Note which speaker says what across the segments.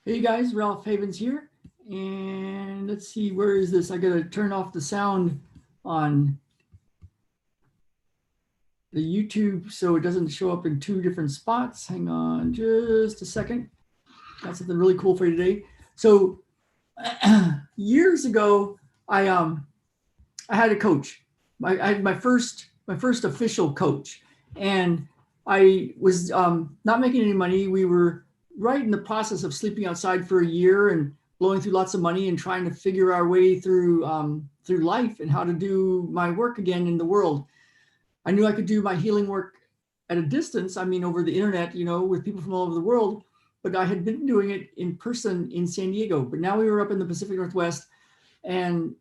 Speaker 1: Hey guys, Ralph Havens here. And let's see, where is this? I gotta turn off the sound on the YouTube so it doesn't show up in two different spots. Hang on just a second. Got something really cool for you today. So years ago, I had a coach. I had my first official coach, and I was not making any money. We were right in the process of sleeping outside for a year and blowing through lots of money and trying to figure our way through life and how to do my work again in the world. I knew I could do my healing work at a distance. I mean, over the internet, with people from all over the world. But I had been doing it in person in San Diego. But now we were up in the Pacific Northwest, and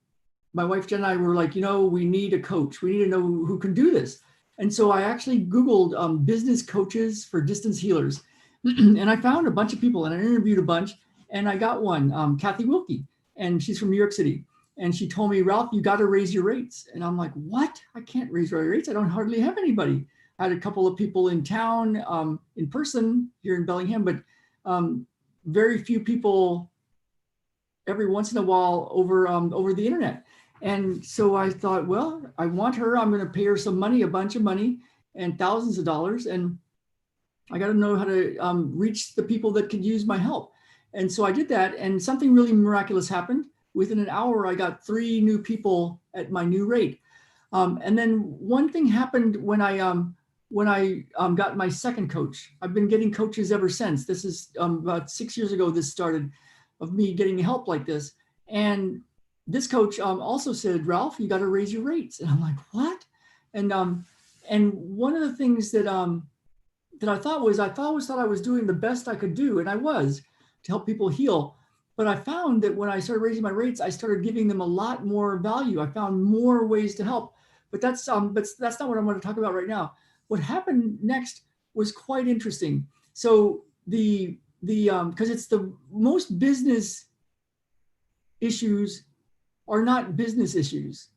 Speaker 1: my wife Jen and I were like, we need a coach. We need to know who can do this. And so I actually Googled business coaches for distance healers. And I found a bunch of people and I interviewed a bunch. And I got one, Kathy Wilkie, and she's from New York City. And she told me, Ralph, you got to raise your rates. And I'm like, what? I can't raise my rates. I don't hardly have anybody. I had a couple of people in town in person here in Bellingham, but very few people every once in a while over the internet. And so I thought, well, I want her. I'm going to pay her some money, a bunch of money, and thousands of dollars, and I got to know how to reach the people that could use my help. And so I did that, and something really miraculous happened. Within an hour, I got 3 new people at my new rate. And then one thing happened when I got my second coach. I've been getting coaches ever since. This is about 6 years ago. This started of me getting help like this. And this coach also said, Ralph, you got to raise your rates. And I'm like, what? And one of the things that I thought I was doing the best I could do, and I was, to help people heal. But I found that when I started raising my rates, I started giving them a lot more value. I found more ways to help. But that's not what I'm going to talk about right now. What happened next was quite interesting. So because it's the most business issues are not business issues.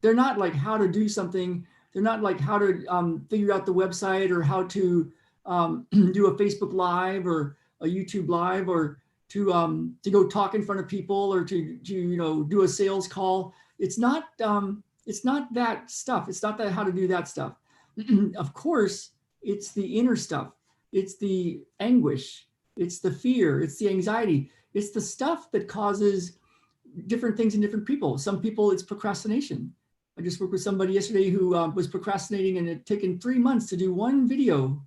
Speaker 1: They're not like how to do something. They're not like how to figure out the website or how to do a Facebook Live or a YouTube Live or to go talk in front of people or to do a sales call. It's not that stuff. It's not that how to do that stuff. Of course, it's the inner stuff. It's the anguish. It's the fear. It's the anxiety. It's the stuff that causes different things in different people. Some people, it's procrastination. I just worked with somebody yesterday who was procrastinating, and it had taken 3 months to do one video.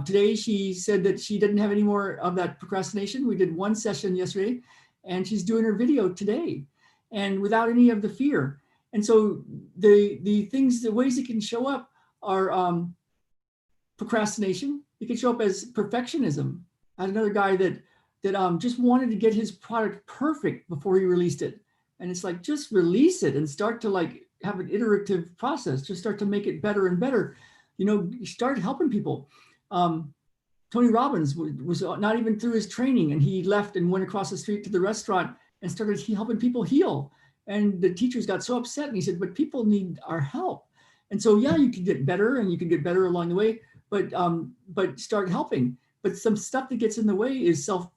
Speaker 1: Today she said that she didn't have any more of that procrastination. We did one session yesterday, and she's doing her video today, and without any of the fear. And so the ways it can show up are procrastination. It can show up as perfectionism. I had another guy that just wanted to get his product perfect before he released it. And it's like, just release it and start to like have an iterative process. Just start to make it better and better. Start helping people. Tony Robbins was not even through his training, and he left and went across the street to the restaurant and started helping people heal. And the teachers got so upset, and he said, but people need our help. And so, yeah, you can get better, and you can get better along the way, but start helping. But some stuff that gets in the way is self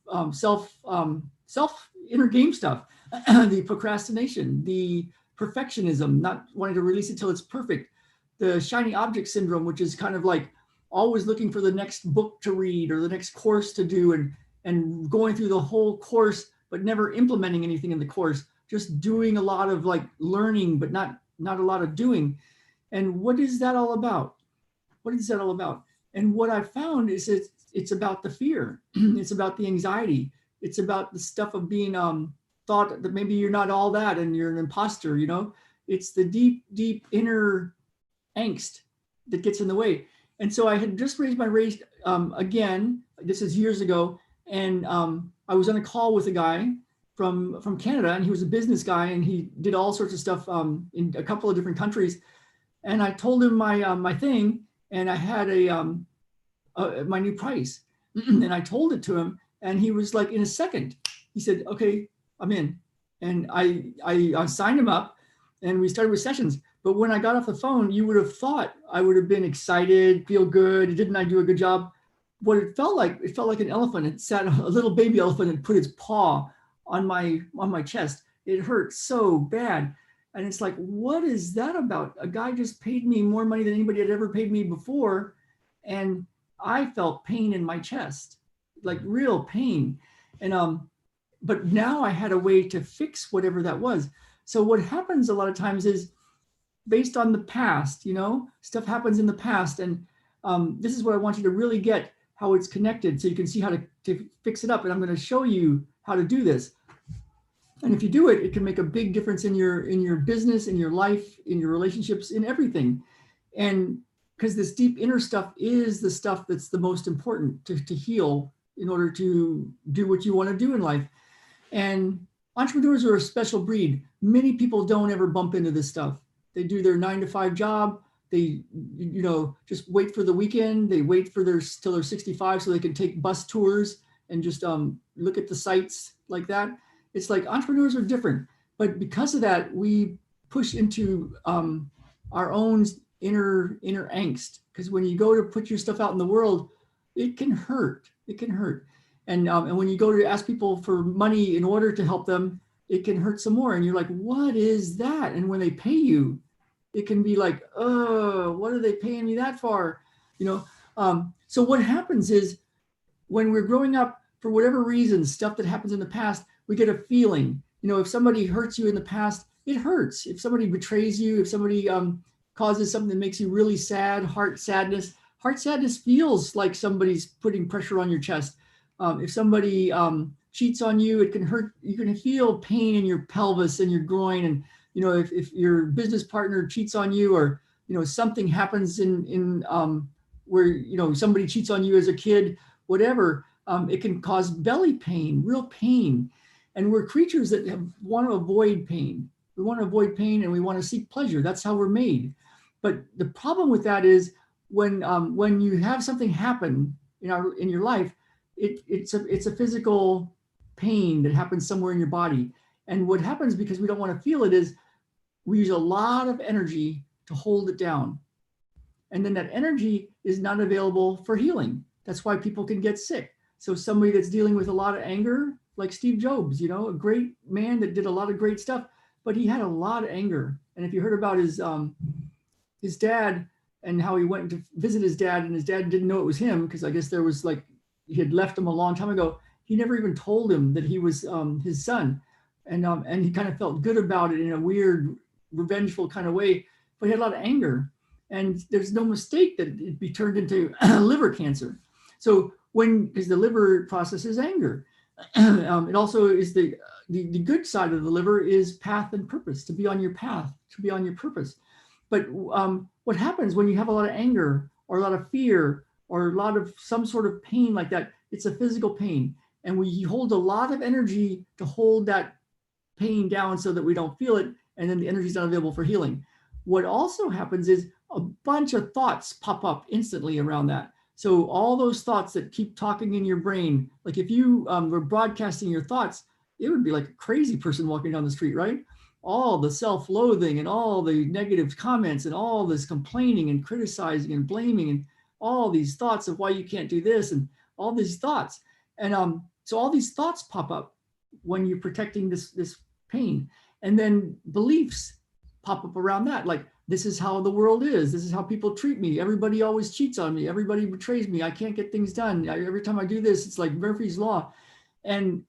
Speaker 1: inner game stuff, the procrastination, the perfectionism, not wanting to release it till it's perfect, the shiny object syndrome, which is kind of like always looking for the next book to read or the next course to do, and going through the whole course but never implementing anything in the course, just doing a lot of like learning but not a lot of doing. And what is that all about? What is that all about? And what I found is it's about the fear. It's about the anxiety. It's about the stuff of being thought that maybe you're not all that and you're an imposter. It's the deep inner angst that gets in the way. And so I had just raised my rate again. This is years ago, and I was on a call with a guy from Canada, and he was a business guy, and he did all sorts of stuff in a couple of different countries. And I told him my thing, and I had my new price, and I told it to him, and he was like, in a second, he said, "Okay, I'm in," and I signed him up, and we started with sessions. But when I got off the phone, you would have thought I would have been excited, feel good. Didn't I do a good job? what it felt like an elephant. It sat, a little baby elephant, and put its paw on my chest. It hurt so bad. And it's like, what is that about? A guy just paid me more money than anybody had ever paid me before. And I felt pain in my chest, like real pain. And but now I had a way to fix whatever that was. So what happens a lot of times is based on the past, stuff happens in the past. And this is what I want you to really get, how it's connected, so you can see how to fix it up. And I'm going to show you how to do this. And if you do it, it can make a big difference in your business, in your life, in your relationships, in everything. And because this deep inner stuff is the stuff that's the most important to heal in order to do what you want to do in life. And entrepreneurs are a special breed. Many people don't ever bump into this stuff. They do their 9-to-5 job. They, just wait for the weekend. They wait for till they're 65 so they can take bus tours and just look at the sights like that. It's like entrepreneurs are different, but because of that, we push into our own inner angst. Because when you go to put your stuff out in the world, it can hurt. It can hurt. And when you go to ask people for money in order to help them, it can hurt some more. And you're like, what is that? And when they pay you, it can be like, oh, what are they paying me that for? So what happens is when we're growing up, for whatever reason, stuff that happens in the past, we get a feeling. If somebody hurts you in the past, it hurts. If somebody betrays you, if somebody causes something that makes you really sad, heart sadness feels like somebody's putting pressure on your chest. If somebody cheats on you, it can hurt. You can feel pain in your pelvis and your groin. And if your business partner cheats on you, or something happens in where somebody cheats on you as a kid, whatever, it can cause belly pain, real pain. And we're creatures that want to avoid pain. We want to avoid pain, and we want to seek pleasure. That's how we're made. But the problem with that is when you have something happen in your life, it's a physical pain that happens somewhere in your body. And what happens, because we don't want to feel it, is we use a lot of energy to hold it down. And then that energy is not available for healing. That's why people can get sick. So somebody that's dealing with a lot of anger, like Steve Jobs, a great man that did a lot of great stuff, but he had a lot of anger. And if you heard about his dad and how he went to visit his dad, and his dad didn't know it was him, because I guess there was he had left him a long time ago. He never even told him that he was his son. And he kind of felt good about it in a weird, revengeful kind of way, but he had a lot of anger. And there's no mistake that it'd be turned into liver cancer. So because the liver processes anger. It also is the good side of the liver is path and purpose, to be on your path, to be on your purpose. But what happens when you have a lot of anger or a lot of fear or a lot of some sort of pain like that? It's a physical pain. And we hold a lot of energy to hold that pain down so that we don't feel it. And then the energy is not available for healing. What also happens is a bunch of thoughts pop up instantly around that. So all those thoughts that keep talking in your brain, like if you were broadcasting your thoughts, it would be like a crazy person walking down the street, right? All the self-loathing and all the negative comments and all this complaining and criticizing and blaming and all these thoughts of why you can't do this and all these thoughts. And so all these thoughts pop up when you're protecting this pain. And then beliefs pop up around that, like, this is how the world is. This is how people treat me. Everybody always cheats on me. Everybody betrays me. I can't get things done. Every time I do this, it's like Murphy's Law. And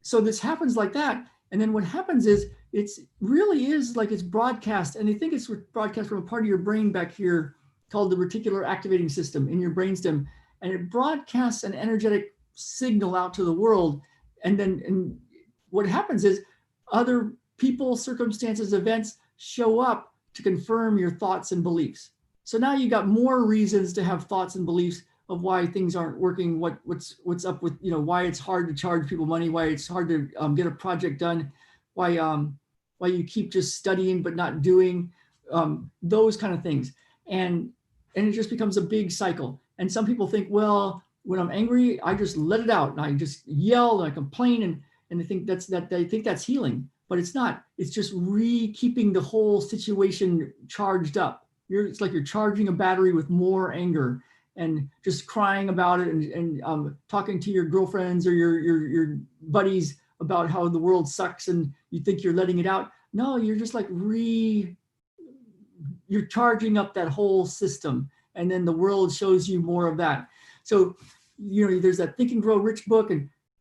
Speaker 1: so this happens like that. And then what happens is it's really is like it's broadcast. And they think it's broadcast from a part of your brain back here called the reticular activating system in your brainstem. And it broadcasts an energetic signal out to the world. And what happens is other people, circumstances, events show up to confirm your thoughts and beliefs. So now you got more reasons to have thoughts and beliefs of why things aren't working, what's up with, why it's hard to charge people money, why it's hard to get a project done, why you keep just studying but not doing, those kind of things. And it just becomes a big cycle. And some people think, well, when I'm angry, I just let it out and I just yell and I complain and they think that's healing. But it's not. It's just keeping the whole situation charged up. It's like you're charging a battery with more anger. and just crying about it and talking to your girlfriends or your buddies about how the world sucks and you think you're letting it out. No, you're just like you're charging up that whole system, and then the world shows you more of that. So, there's that Think and Grow Rich book,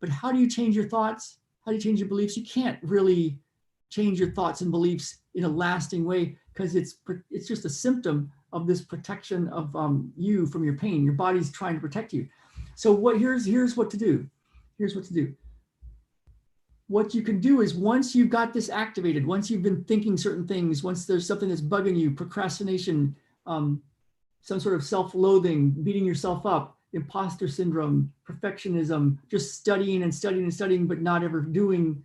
Speaker 1: but how do you change your thoughts? How do you change your beliefs? You can't really change your thoughts and beliefs in a lasting way, because it's just a symptom of this protection of you from your pain. Your body's trying to protect you. So here's what to do. Here's what to do. What you can do is, once you've got this activated, once you've been thinking certain things, once there's something that's bugging you, procrastination, some sort of self-loathing, beating yourself up, imposter syndrome, perfectionism, just studying and studying and studying, but not ever doing,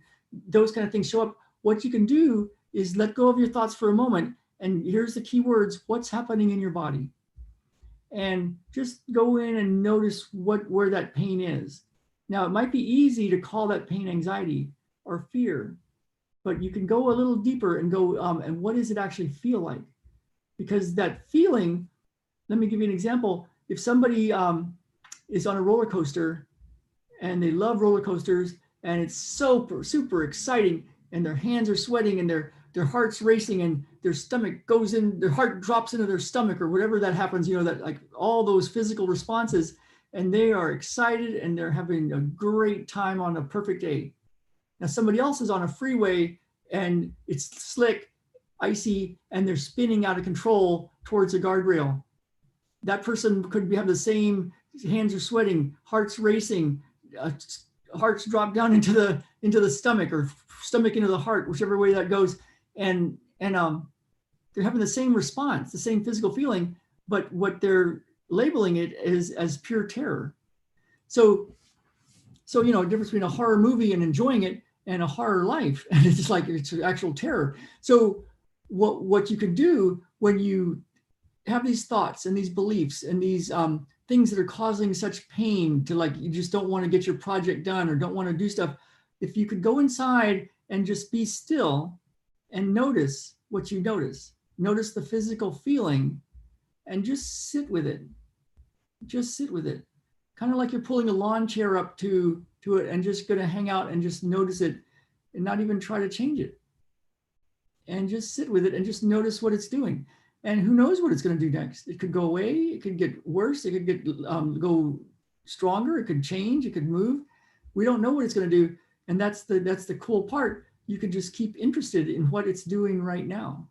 Speaker 1: those kind of things show up. What you can do is let go of your thoughts for a moment. And here's the key words: what's happening in your body? And just go in and notice where that pain is. Now, it might be easy to call that pain anxiety or fear, but you can go a little deeper and go, and what does it actually feel like? Because that feeling, let me give you an example. If somebody is on a roller coaster and they love roller coasters and it's super, super exciting, and their hands are sweating and their heart's racing and their stomach goes in, their heart drops into their stomach or whatever that happens, that like all those physical responses, and they are excited and they're having a great time on a perfect day. Now somebody else is on a freeway and it's slick, icy, and they're spinning out of control towards a guardrail. That person could have the same, hands are sweating, heart's racing, hearts drop down into the stomach, or stomach into the heart, whichever way that goes. And they're having the same response, the same physical feeling, but what they're labeling it is as pure terror. So a difference between a horror movie and enjoying it and a horror life, and it's just like it's actual terror. So what you can do when you have these thoughts and these beliefs and these things that are causing such pain, to like, you just don't want to get your project done or don't want to do stuff, if you could go inside and just be still and notice what you notice the physical feeling, and just sit with it. Just sit with it. Kind of like you're pulling a lawn chair up to it and just going to hang out and just notice it and not even try to change it. And just sit with it and just notice what it's doing. And who knows what it's going to do next? It could go away. It could get worse. It could get go stronger. It could change. It could move. We don't know what it's going to do. And that's the cool part. You could just keep interested in what it's doing right now.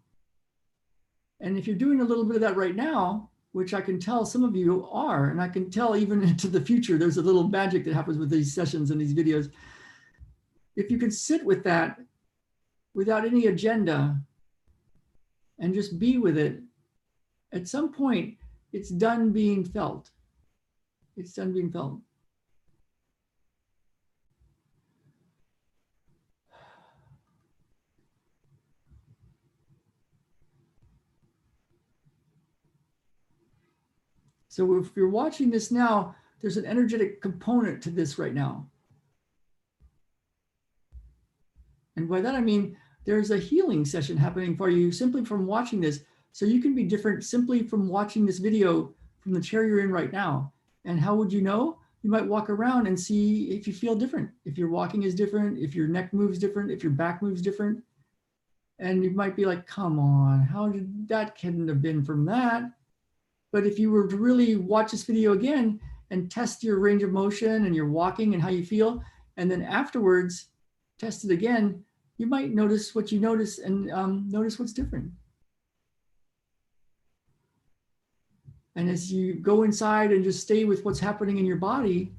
Speaker 1: And if you're doing a little bit of that right now, which I can tell some of you are, and I can tell even into the future, there's a little magic that happens with these sessions and these videos. If you can sit with that without any agenda and just be with it, at some point, it's done being felt. It's done being felt. So if you're watching this now, there's an energetic component to this right now. And by that, I mean, there's a healing session happening for you simply from watching this. So you can be different simply from watching this video from the chair you're in right now. And how would you know? You might walk around and see if you feel different. If your walking is different, if your neck moves different, if your back moves different. And you might be like, come on, how did that couldn't have been from that? But if you were to really watch this video again and test your range of motion and your walking and how you feel, and then afterwards test it again, you might notice what you notice and notice what's different. And as you go inside and just stay with what's happening in your body,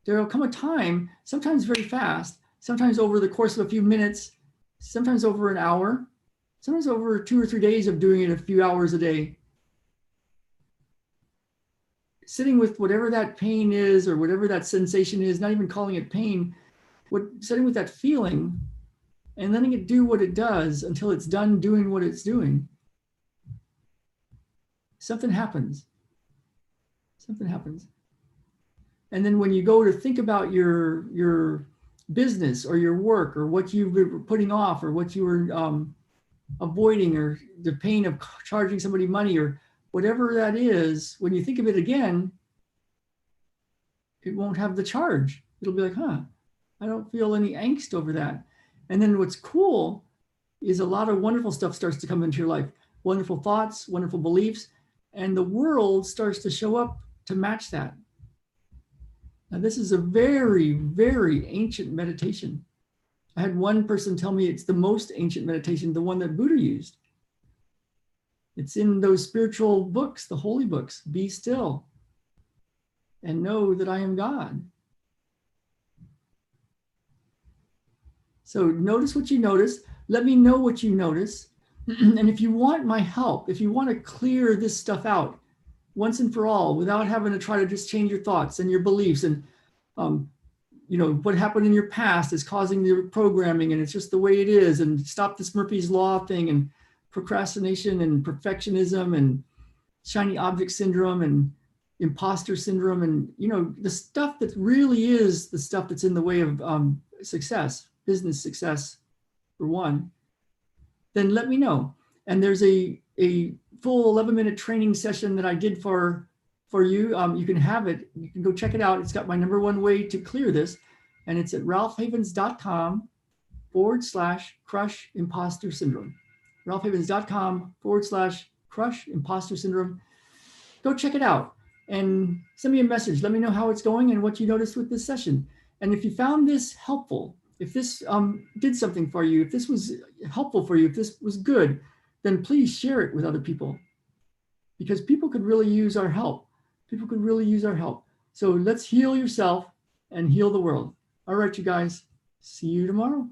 Speaker 1: there will come a time, sometimes very fast, sometimes over the course of a few minutes, sometimes over an hour, sometimes over 2 or 3 days of doing it a few hours a day, sitting with whatever that pain is or whatever that sensation is, not even calling it pain, sitting with that feeling and letting it do what it does until it's done doing what it's doing. Something happens. Something happens. And then when you go to think about your business or your work or what you were putting off or what you were avoiding, or the pain of charging somebody money or whatever that is, when you think of it again, it won't have the charge. It'll be like, huh, I don't feel any angst over that. And then what's cool is a lot of wonderful stuff starts to come into your life. Wonderful thoughts, wonderful beliefs, and the world starts to show up to match that. Now, this is a very, very ancient meditation. I had one person tell me it's the most ancient meditation, the one that Buddha used. It's in those spiritual books, the holy books. Be still and know that I am God. So notice what you notice. Let me know what you notice. And if you want my help, if you want to clear this stuff out once and for all, without having to try to just change your thoughts and your beliefs and what happened in your past is causing your programming and it's just the way it is, and stop this Murphy's Law thing and procrastination and perfectionism and shiny object syndrome and imposter syndrome and, the stuff that really is the stuff that's in the way of success, business success, for one, then let me know. And there's a full 11-minute training session that I did for you. You can have it. You can go check it out. It's got my number one way to clear this. And it's at ralphhavens.com/crush imposter syndrome. ralphhavens.com/crush imposter syndrome. Go check it out and send me a message. Let me know how it's going and what you noticed with this session. And if you found this helpful, if this did something for you, if this was helpful for you, if this was good, then please share it with other people, because people could really use our help. People could really use our help. So let's heal yourself and heal the world. All right, you guys, see you tomorrow.